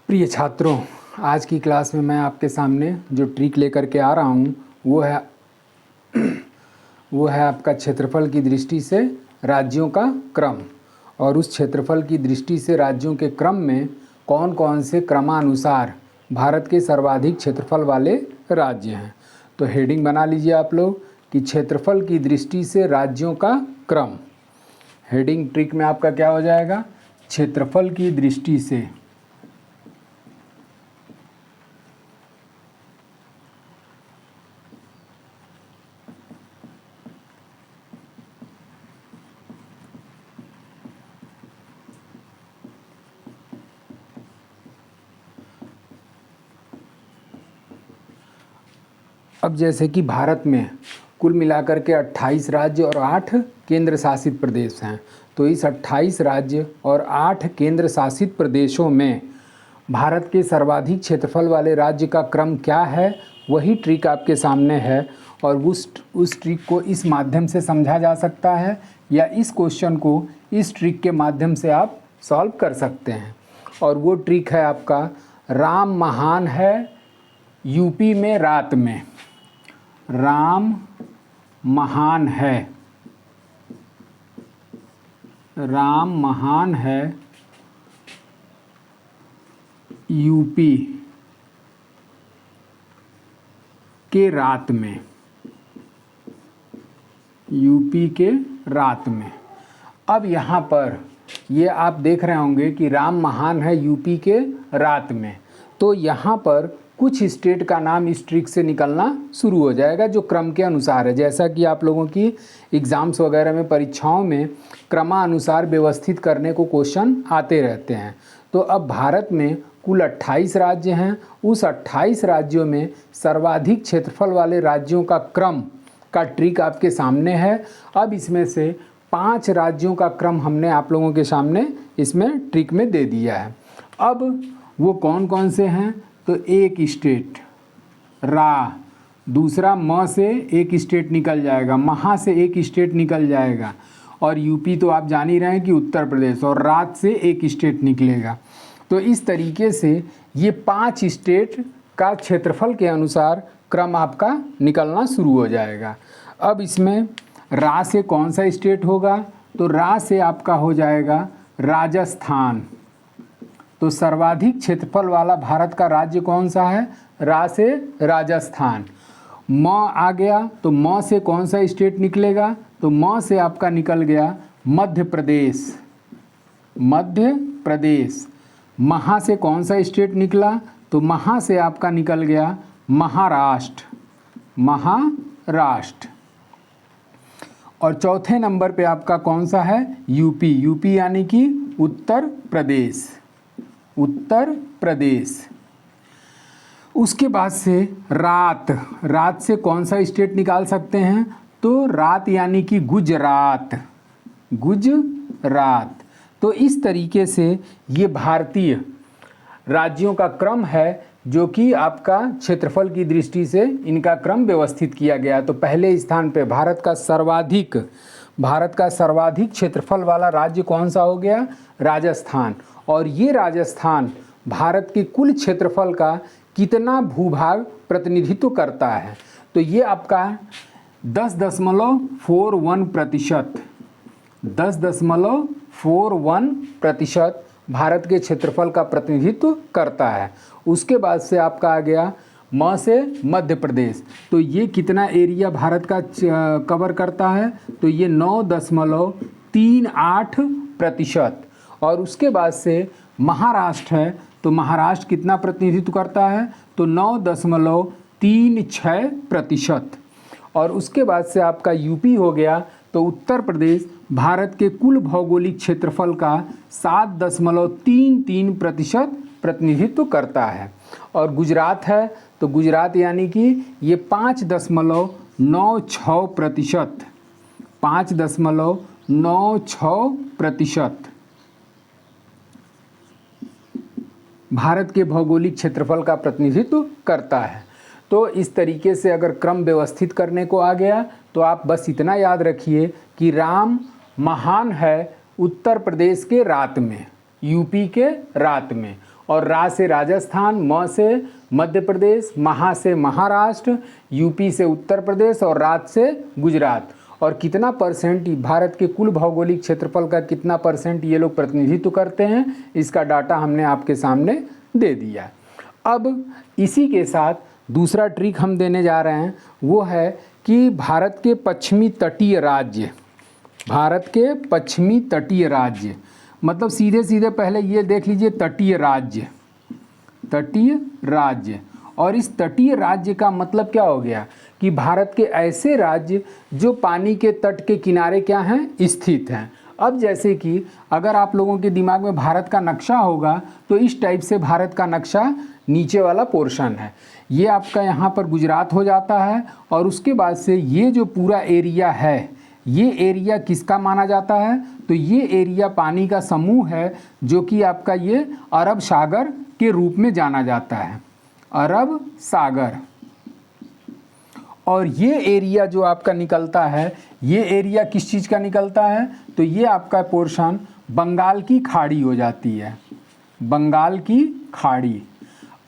प्रिय छात्रों, आज की क्लास में मैं आपके सामने जो ट्रिक लेकर के आ रहा हूँ वो है आपका क्षेत्रफल की दृष्टि से राज्यों का क्रम। और उस क्षेत्रफल की दृष्टि से राज्यों के क्रम में कौन कौन से क्रमानुसार भारत के सर्वाधिक क्षेत्रफल वाले राज्य हैं। तो हेडिंग बना लीजिए आप लोग कि क्षेत्रफल की दृष्टि से राज्यों का क्रम। हेडिंग ट्रिक में आपका क्या हो जाएगा? क्षेत्रफल की दृष्टि से अब जैसे कि भारत में कुल मिलाकर के 28 राज्य और 8 केंद्र शासित प्रदेश हैं। तो इस 28 राज्य और 8 केंद्र शासित प्रदेशों में भारत के सर्वाधिक क्षेत्रफल वाले राज्य का क्रम क्या है, वही ट्रिक आपके सामने है। और उस ट्रिक को इस माध्यम से समझा जा सकता है या इस क्वेश्चन को इस ट्रिक के माध्यम से आप सॉल्व कर सकते हैं। और वो ट्रिक है आपका राम महान है यूपी में रात में। राम महान है, राम महान है यूपी के रात में, यूपी के रात में। अब यहाँ पर ये आप देख रहे होंगे कि राम महान है यूपी के रात में, तो यहाँ पर कुछ स्टेट का नाम इस ट्रिक से निकलना शुरू हो जाएगा जो क्रम के अनुसार है। जैसा कि आप लोगों की एग्ज़ाम्स वगैरह में परीक्षाओं में क्रमानुसार व्यवस्थित करने को क्वेश्चन आते रहते हैं। तो अब भारत में कुल 28 राज्य हैं। उस 28 राज्यों में सर्वाधिक क्षेत्रफल वाले राज्यों का क्रम का ट्रिक आपके सामने है। अब इसमें से 5 राज्यों का क्रम हमने आप लोगों के सामने इसमें ट्रिक में दे दिया है। अब वो कौन कौन से हैं? तो एक स्टेट रा, दूसरा म से एक स्टेट निकल जाएगा, महा से एक स्टेट निकल जाएगा, और यूपी तो आप जान ही रहे हैं कि उत्तर प्रदेश, और रात से एक स्टेट निकलेगा। तो इस तरीके से ये 5 स्टेट का क्षेत्रफल के अनुसार क्रम आपका निकलना शुरू हो जाएगा। अब इसमें रा से कौन सा स्टेट होगा? तो रा से आपका हो जाएगा राजस्थान। तो सर्वाधिक क्षेत्रफल वाला भारत का राज्य कौन सा है? रा से राजस्थान। म आ गया तो म से कौन सा स्टेट निकलेगा? तो म से आपका निकल गया मध्य प्रदेश, मध्य प्रदेश। महा से कौन सा स्टेट निकला? तो महा से आपका निकल गया महाराष्ट्र, महाराष्ट्र। और चौथे नंबर पे आपका कौन सा है? यूपी, यूपी यानी कि उत्तर प्रदेश, उत्तर प्रदेश। उसके बाद से रात, रात से कौन सा स्टेट निकाल सकते हैं? तो रात यानी कि गुजरात, गुजरात। तो इस तरीके से ये भारतीय राज्यों का क्रम है जो कि आपका क्षेत्रफल की दृष्टि से इनका क्रम व्यवस्थित किया गया। तो पहले स्थान पे भारत का सर्वाधिक क्षेत्रफल वाला राज्य कौन सा हो गया? राजस्थान। और ये राजस्थान भारत के कुल क्षेत्रफल का कितना भूभाग प्रतिनिधित्व करता है? तो ये आपका 10.41%, 10.41% भारत के क्षेत्रफल का प्रतिनिधित्व करता है। उसके बाद से आपका आ गया म से मध्य प्रदेश। तो ये कितना एरिया भारत का कवर करता है? तो ये 9.38%। और उसके बाद से महाराष्ट्र है, तो महाराष्ट्र कितना प्रतिनिधित्व करता है? तो 9.36%। और उसके बाद से आपका यूपी हो गया। तो उत्तर प्रदेश भारत के कुल भौगोलिक क्षेत्रफल का 7.33% प्रतिनिधित्व करता है। और गुजरात है, तो गुजरात यानी कि ये 5.96%, 5.96% भारत के भौगोलिक क्षेत्रफल का प्रतिनिधित्व करता है। तो इस तरीके से अगर क्रम व्यवस्थित करने को आ गया तो आप बस इतना याद रखिए कि राम महान है उत्तर प्रदेश के रात में, यूपी के रात में, और रा से राजस्थान, म से मध्य प्रदेश, महा से महाराष्ट्र, यूपी से उत्तर प्रदेश और रात से गुजरात। और कितना परसेंट भारत के कुल भौगोलिक क्षेत्रफल का कितना परसेंट ये लोग प्रतिनिधित्व करते हैं, इसका डाटा हमने आपके सामने दे दिया। अब इसी के साथ दूसरा ट्रिक हम देने जा रहे हैं, वो है कि भारत के पश्चिमी तटीय राज्य, भारत के पश्चिमी तटीय राज्य, मतलब सीधे सीधे पहले ये देख लीजिए तटीय राज्य, तटीय राज्य। और इस तटीय राज्य का मतलब क्या हो गया कि भारत के ऐसे राज्य जो पानी के तट के किनारे क्या हैं, स्थित हैं। अब जैसे कि अगर आप लोगों के दिमाग में भारत का नक्शा होगा तो इस टाइप से भारत का नक्शा नीचे वाला पोर्शन है, ये आपका यहाँ पर गुजरात हो जाता है। और उसके बाद से ये जो पूरा एरिया है, ये एरिया किसका माना जाता है, तो ये एरिया पानी का समूह है जो कि आपका ये अरब सागर के रूप में जाना जाता है, अरब सागर। और ये एरिया जो आपका निकलता है, ये एरिया किस चीज़ का निकलता है, तो ये आपका पोर्शन बंगाल की खाड़ी हो जाती है, बंगाल की खाड़ी।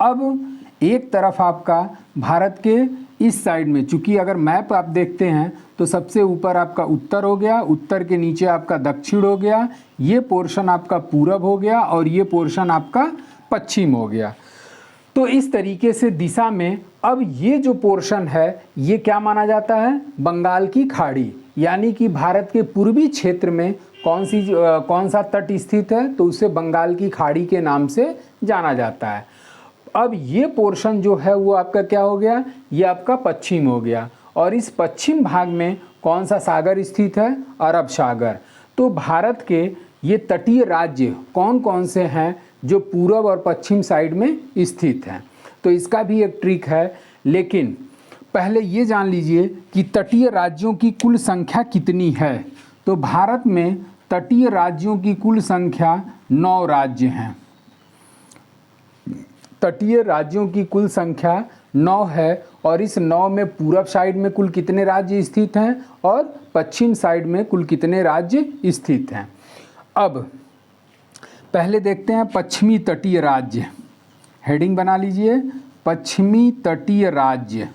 अब एक तरफ आपका भारत के इस साइड में, चूंकि अगर मैप आप देखते हैं तो सबसे ऊपर आपका उत्तर हो गया, उत्तर के नीचे आपका दक्षिण हो गया, ये पोर्शन आपका पूरब हो गया और ये पोर्शन आपका पश्चिम हो गया। तो इस तरीके से दिशा में अब ये जो पोर्शन है ये क्या माना जाता है, बंगाल की खाड़ी। यानी कि भारत के पूर्वी क्षेत्र में कौन सा तट स्थित है, तो उसे बंगाल की खाड़ी के नाम से जाना जाता है। अब ये पोर्शन जो है वो आपका क्या हो गया, ये आपका पश्चिम हो गया। और इस पश्चिम भाग में कौन सा सागर स्थित है, अरब सागर। तो भारत के ये तटीय राज्य कौन कौन से हैं जो पूरब और पश्चिम साइड में स्थित हैं, तो इसका भी एक ट्रिक है। लेकिन पहले ये जान लीजिए कि तटीय राज्यों की कुल संख्या कितनी है। तो भारत में तटीय राज्यों की कुल संख्या 9 राज्य हैं, तटीय राज्यों की कुल संख्या 9 है। और इस 9 में पूरब साइड में कुल कितने राज्य स्थित हैं और पश्चिम साइड में कुल कितने राज्य स्थित हैं। अब पहले देखते हैं पश्चिमी तटीय राज्य, हेडिंग बना लीजिए, पश्चिमी तटीय राज्य।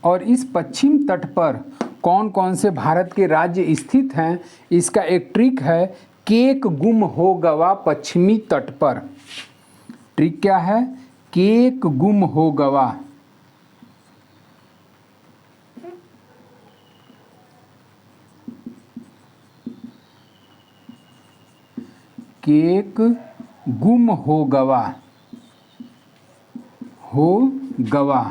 और इस पश्चिम तट पर कौन कौन से भारत के राज्य स्थित हैं, इसका एक ट्रिक है, केक गुम हो गवा पश्चिमी तट पर। ट्रिक क्या है, केक गुम हो गवा। केक गुम हो गवा, हो गवा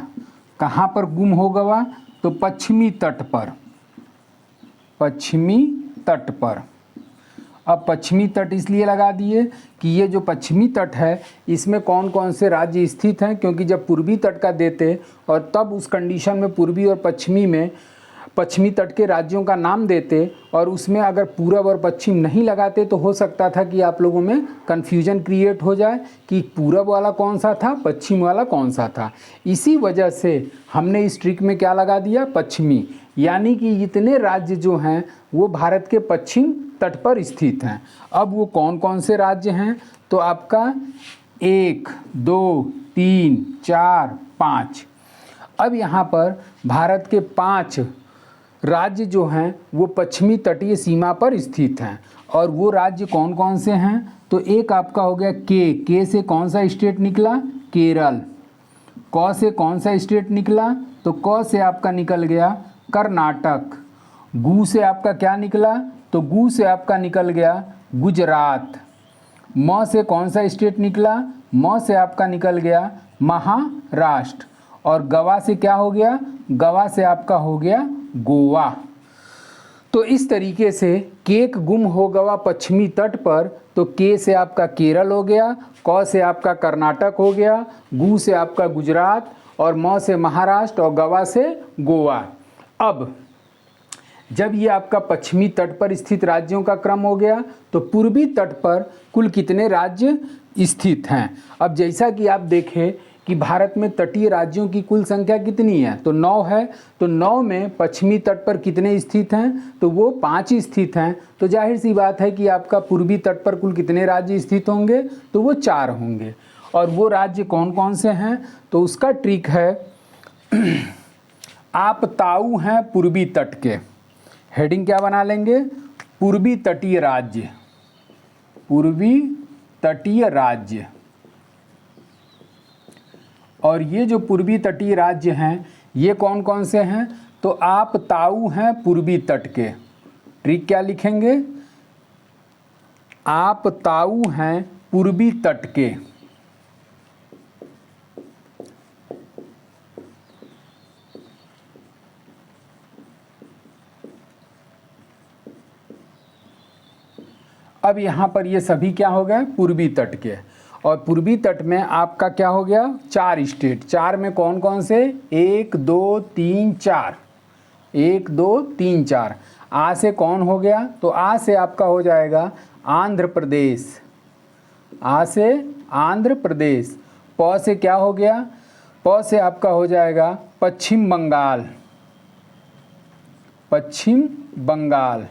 कहाँ पर गुम हो गवा, तो पश्चिमी तट पर, पश्चिमी तट पर। अब पश्चिमी तट इसलिए लगा दिए कि ये जो पश्चिमी तट है इसमें कौन कौन से राज्य स्थित हैं, क्योंकि जब पूर्वी तट का देते और तब उस कंडीशन में पूर्वी और पश्चिमी में पश्चिमी तट के राज्यों का नाम देते और उसमें अगर पूरब और पश्चिम नहीं लगाते तो हो सकता था कि आप लोगों में कन्फ्यूजन क्रिएट हो जाए कि पूरब वाला कौन सा था, पश्चिम वाला कौन सा था। इसी वजह से हमने इस ट्रिक में क्या लगा दिया, पश्चिमी। यानी कि इतने राज्य जो हैं वो भारत के पश्चिम तट पर स्थित हैं। अब वो कौन कौन से राज्य हैं, तो आपका 1, 2, 3, 4, 5। अब यहाँ पर भारत के 5 राज्य जो हैं वो पश्चिमी तटीय सीमा पर स्थित हैं। और वो राज्य कौन कौन से हैं, तो एक आपका हो गया के से कौन सा स्टेट निकला, केरल। क से कौन सा स्टेट निकला, तो क से आपका निकल गया कर्नाटक। गु से आपका क्या निकला, तो गु से आपका निकल गया गुजरात। म से कौन सा स्टेट निकला, म से आपका निकल गया महाराष्ट्र। और गवा से क्या हो गया, गवा से आपका हो गया गोवा। तो इस तरीके से केक गुम हो गवा पश्चिमी तट पर, तो के से आपका केरल हो गया, क से आपका कर्नाटक हो गया, गु से आपका गुजरात और म से महाराष्ट्र और गवा से गोवा। अब जब ये आपका पश्चिमी तट पर स्थित राज्यों का क्रम हो गया तो पूर्वी तट पर कुल कितने राज्य स्थित हैं। अब जैसा कि आप देखें कि भारत में तटीय राज्यों की कुल संख्या कितनी है, तो 9 है। तो 9 में पश्चिमी तट पर कितने स्थित हैं, तो वो 5 स्थित हैं। तो जाहिर सी बात है कि आपका पूर्वी तट पर कुल कितने राज्य स्थित होंगे, तो वो 4 होंगे। और वो राज्य कौन कौन से हैं, तो उसका ट्रिक है आप ताऊ हैं पूर्वी तट के, हेडिंग क्या बना लेंगे, पूर्वी तटीय राज्य, पूर्वी तटीय राज्य। और ये जो पूर्वी तटीय राज्य हैं ये कौन कौन से हैं, तो आप ताऊ हैं पूर्वी तट के, ट्रिक क्या लिखेंगे, आप ताऊ हैं पूर्वी तट के। अब यहाँ पर ये सभी क्या हो गए, पूर्वी तट के। और पूर्वी तट में आपका क्या हो गया, 4 स्टेट। 4 में कौन कौन से, 1 2 3 4, 1 2 3 4। आ से कौन हो गया, तो आ से आपका हो जाएगा आंध्र प्रदेश, आ से आंध्र प्रदेश। प से क्या हो गया, प से आपका हो जाएगा पश्चिम बंगाल, पश्चिम बंगाल।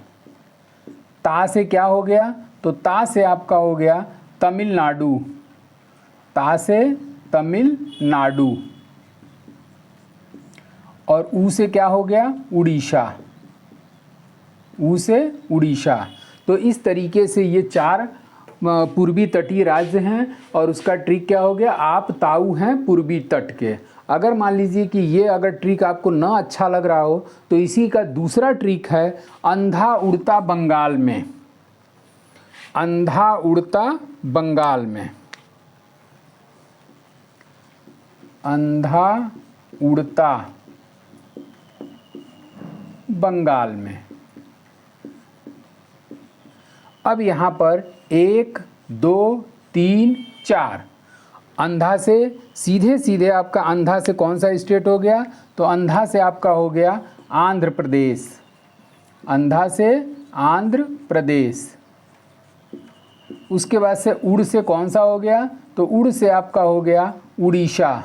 ता से क्या हो गया, तो ता से आपका हो गया तमिलनाडु, ता से तमिलनाडु। और ऊ से क्या हो गया, उड़ीसा, ऊ से उड़ीसा। तो इस तरीके से ये 4 पूर्वी तटीय राज्य हैं। और उसका ट्रिक क्या हो गया, आप ताऊ हैं पूर्वी तट के। अगर मान लीजिए कि ये अगर ट्रिक आपको ना अच्छा लग रहा हो तो इसी का दूसरा ट्रिक है अंधा उड़ता बंगाल में, अंधा उड़ता बंगाल में, अंधा उड़ता बंगाल में। अब यहाँ पर 1 2 3 4, अंधा से सीधे सीधे आपका अंधा से कौन सा स्टेट हो गया, तो अंधा से आपका हो गया आंध्र प्रदेश, अंधा से आंध्र प्रदेश। उसके बाद से उड़ से कौन सा हो गया, तो उड़ से आपका हो गया उड़ीसा।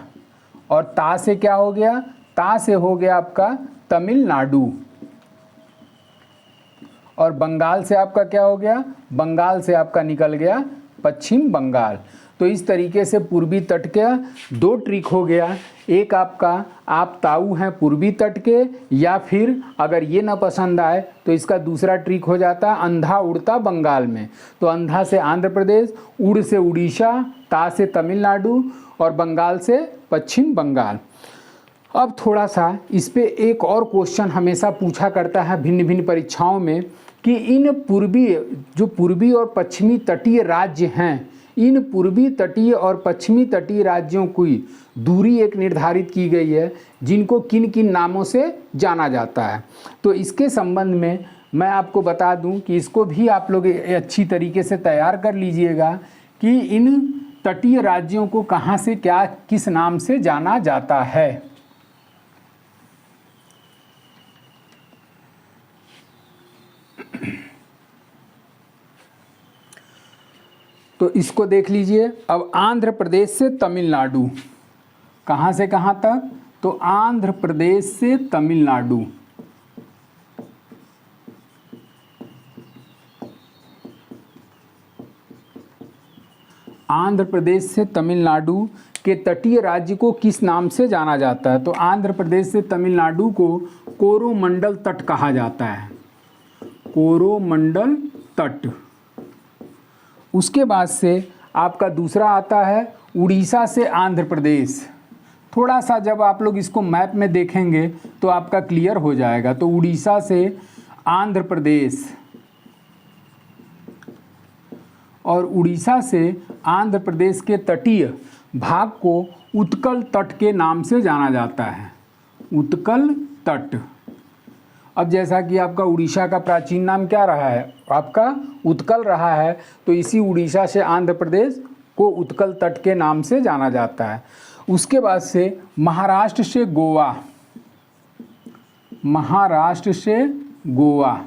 और ता से क्या हो गया, ता से हो गया आपका तमिलनाडु। और बंगाल से आपका क्या हो गया, बंगाल से आपका निकल गया पश्चिम बंगाल। तो इस तरीके से पूर्वी तट के 2 ट्रिक हो गया। एक आपका आप ताऊ हैं पूर्वी तट के, या फिर अगर ये ना पसंद आए तो इसका दूसरा ट्रिक हो जाता है अंधा उड़ता बंगाल में। तो अंधा से आंध्र प्रदेश, उड़ से उड़ीसा, ता से तमिलनाडु और बंगाल से पश्चिम बंगाल। अब थोड़ा सा इस पे एक और क्वेश्चन हमेशा पूछा करता है भिन्न भिन्न परीक्षाओं में कि इन पूर्वी और पश्चिमी तटीय राज्य हैं, इन पूर्वी तटीय और पश्चिमी तटीय राज्यों की दूरी एक निर्धारित की गई है जिनको किन किन नामों से जाना जाता है। तो इसके संबंध में मैं आपको बता दूं कि इसको भी आप लोग अच्छी तरीके से तैयार कर लीजिएगा कि इन तटीय राज्यों को कहाँ से क्या किस नाम से जाना जाता है। तो इसको देख लीजिए। अब आंध्र प्रदेश से तमिलनाडु, कहाँ से कहाँ तक, तो आंध्र प्रदेश से तमिलनाडु। आंध्र प्रदेश से तमिलनाडु के तटीय राज्य को किस नाम से जाना जाता है, तो आंध्र प्रदेश से तमिलनाडु को कोरोमंडल तट कहा जाता है, कोरोमंडल तट। उसके बाद से आपका दूसरा आता है उड़ीसा से आंध्र प्रदेश। थोड़ा सा जब आप लोग इसको मैप में देखेंगे तो आपका क्लियर हो जाएगा। तो उड़ीसा से आंध्र प्रदेश और उड़ीसा से आंध्र प्रदेश के तटीय भाग को उत्कल तट के नाम से जाना जाता है, उत्कल तट। अब जैसा कि आपका उड़ीसा का प्राचीन नाम क्या रहा है, आपका उत्कल रहा है, तो इसी उड़ीसा से आंध्र प्रदेश को उत्कल तट के नाम से जाना जाता है। उसके बाद से महाराष्ट्र से गोवा, महाराष्ट्र से गोवा,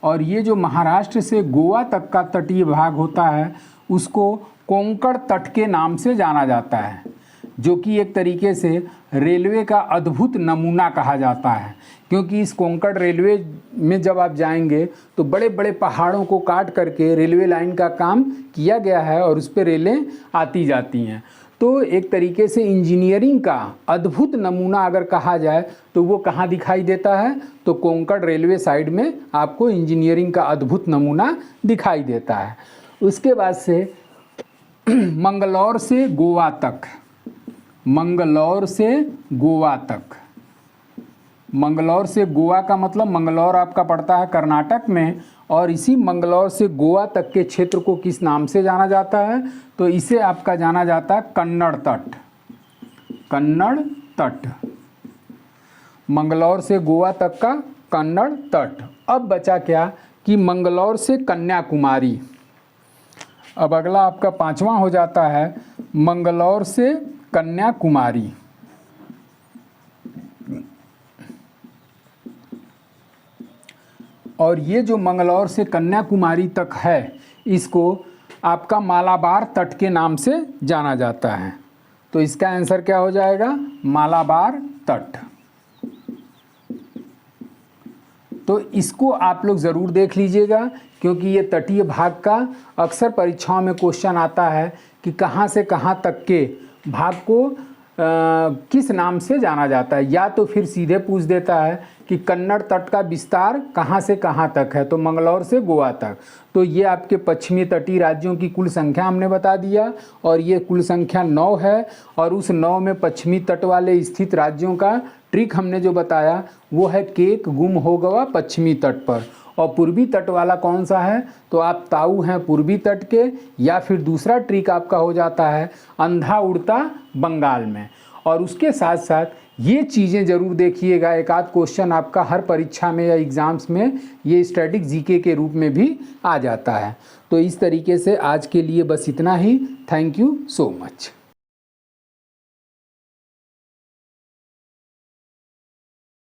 और ये जो महाराष्ट्र से गोवा तक का तटीय भाग होता है उसको कोंकण तट के नाम से जाना जाता है। जो कि एक तरीके से रेलवे का अद्भुत नमूना कहा जाता है, क्योंकि इस कोंकण रेलवे में जब आप जाएंगे तो बड़े बड़े पहाड़ों को काट करके रेलवे लाइन का काम किया गया है और उस पर रेलें आती जाती हैं। तो एक तरीके से इंजीनियरिंग का अद्भुत नमूना अगर कहा जाए तो वो कहाँ दिखाई देता है, तो कोंकण रेलवे साइड में आपको इंजीनियरिंग का अद्भुत नमूना दिखाई देता है। उसके बाद से मंगलौर से गोवा तक, मंगलौर से गोवा तक, मंगलौर से गोवा का मतलब मंगलौर आपका पड़ता है कर्नाटक में, और इसी मंगलौर से गोवा तक के क्षेत्र को किस नाम से जाना जाता है, तो इसे आपका जाना जाता है कन्नड़ तट, कन्नड़ तट, मंगलौर से गोवा तक का कन्नड़ तट। अब बचा क्या कि मंगलौर से कन्याकुमारी। अब अगला आपका पांचवा हो जाता है मंगलौर से कन्याकुमारी। और ये जो मंगलौर से कन्याकुमारी तक है, इसको आपका मालाबार तट के नाम से जाना जाता है। तो इसका आंसर क्या हो जाएगा, मालाबार तट। तो इसको आप लोग ज़रूर देख लीजिएगा, क्योंकि ये तटीय भाग का अक्सर परीक्षाओं में क्वेश्चन आता है कि कहाँ से कहाँ तक के भाग को किस नाम से जाना जाता है, या तो फिर सीधे पूछ देता है कि कन्नड़ तट का विस्तार कहाँ से कहाँ तक है, तो मंगलौर से गोवा तक। तो ये आपके पश्चिमी तटीय राज्यों की कुल संख्या हमने बता दिया, और ये कुल संख्या 9 है, और उस 9 में पश्चिमी तट वाले स्थित राज्यों का ट्रिक हमने जो बताया वो है केक गुम हो गया पश्चिमी तट पर। और पूर्वी तट वाला कौन सा है, तो आप ताऊ हैं पूर्वी तट के, या फिर दूसरा ट्रिक आपका हो जाता है अंधा उड़ता बंगाल में। और उसके साथ साथ ये चीज़ें ज़रूर देखिएगा, एक आध क्वेश्चन आपका हर परीक्षा में या एग्ज़ाम्स में ये स्टैटिक जीके के रूप में भी आ जाता है। तो इस तरीके से आज के लिए बस इतना ही। Thank you so much.